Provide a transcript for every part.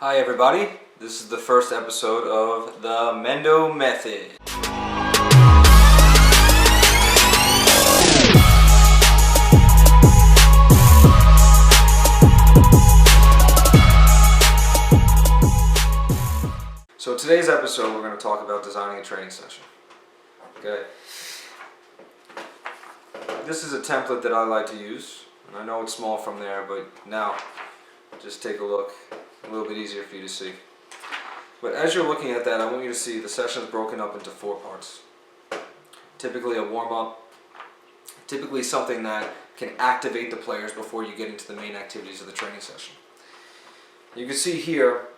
Hi everybody, this is the first episode of the Mendo method. So today's episode we're going to talk about designing a training session. Okay. This is a template that I like to use, and I know it's small from there, but now just take a look. A little bit easier for you to see. But as you're looking at that, I want you to see the session is broken up into 4 parts. Typically a warm-up, typically something that can activate the players before you get into the main activities of the training session. You can see here,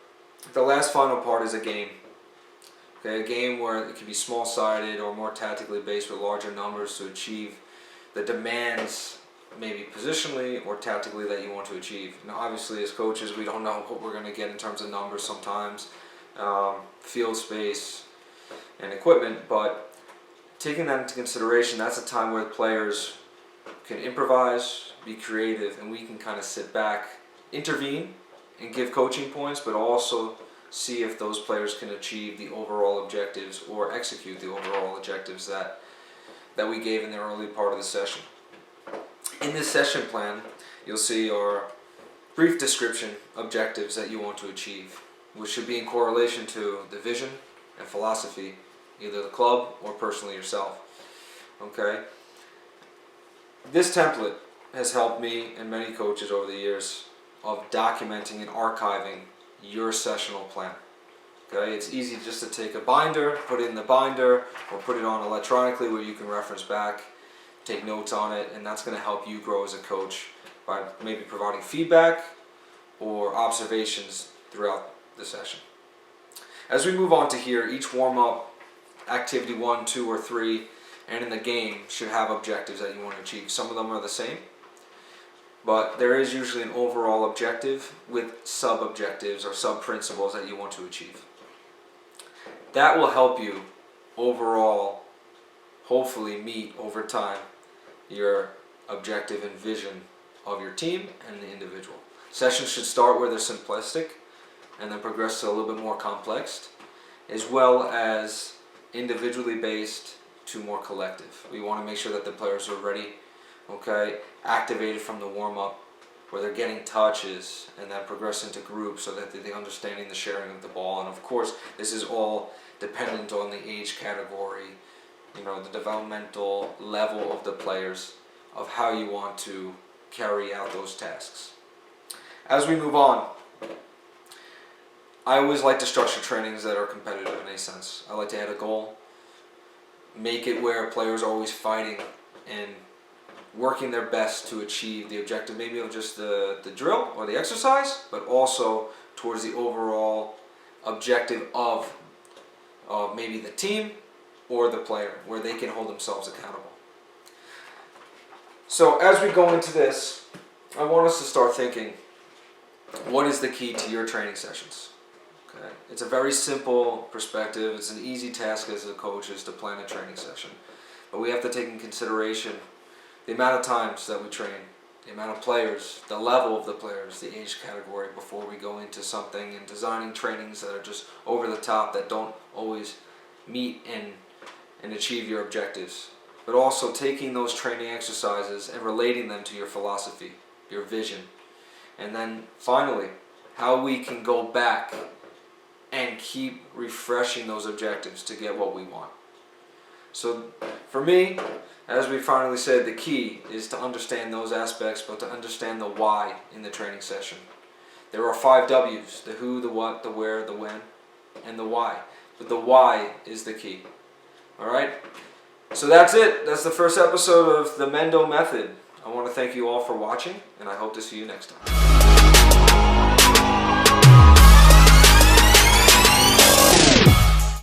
the last final part is a game. Okay, a game where it can be small-sided or more tactically based with larger numbers to achieve the demands, maybe positionally or tactically, that you want to achieve. Now obviously as coaches we don't know what we're going to get in terms of numbers sometimes, field space and equipment, but taking that into consideration, that's a time where players can improvise, be creative, and we can kind of sit back, intervene and give coaching points, but also see if those players can achieve the overall objectives or execute the overall objectives that we gave in the early part of the session. In this session plan, you'll see our brief description objectives that you want to achieve, which should be in correlation to the vision and philosophy, either the club or personally yourself. Okay? This template has helped me and many coaches over the years of documenting and archiving your sessional plan. Okay? It's easy just to take a binder, put it in the binder, or put it on electronically where you can reference back, take notes on it, and that's going to help you grow as a coach by maybe providing feedback or observations throughout the session. As we move on to here, each warm-up, activity 1, 2, or 3, and in the game should have objectives that you want to achieve. Some of them are the same, but there is usually an overall objective with sub-objectives or sub-principles that you want to achieve. That will help you overall, hopefully, meet over time your objective and vision of your team and the individual. Sessions should start where they're simplistic and then progress to a little bit more complex, as well as individually based to more collective. We want to make sure that the players are ready, okay, activated from the warm-up, where they're getting touches, and then progress into groups so that they're understanding the sharing of the ball. And of course, this is all dependent on the age category, the developmental level of the players, of how you want to carry out those tasks. As we move on, I always like to structure trainings that are competitive in a sense. I like to add a goal, make it where players are always fighting and working their best to achieve the objective, maybe of just the drill or the exercise, but also towards the overall objective of maybe the team or the player, where they can hold themselves accountable. So as we go into this, I want us to start thinking, what is the key to your training sessions? Okay. It's a very simple perspective. It's an easy task as a coach is to plan a training session. But we have to take in consideration the amount of times that we train, the amount of players, the level of the players, the age category, before we go into something and designing trainings that are just over the top, that don't always meet and achieve your objectives. But also taking those training exercises and relating them to your philosophy, your vision. And then finally, how we can go back and keep refreshing those objectives to get what we want. So for me, as we finally said, the key is to understand those aspects, but to understand the why in the training session. There are 5 W's: the who, the what, the where, the when, and the why. But the why is the key. Alright? So that's it. That's the first episode of the Mendo method. I want to thank you all for watching, and I hope to see you next time.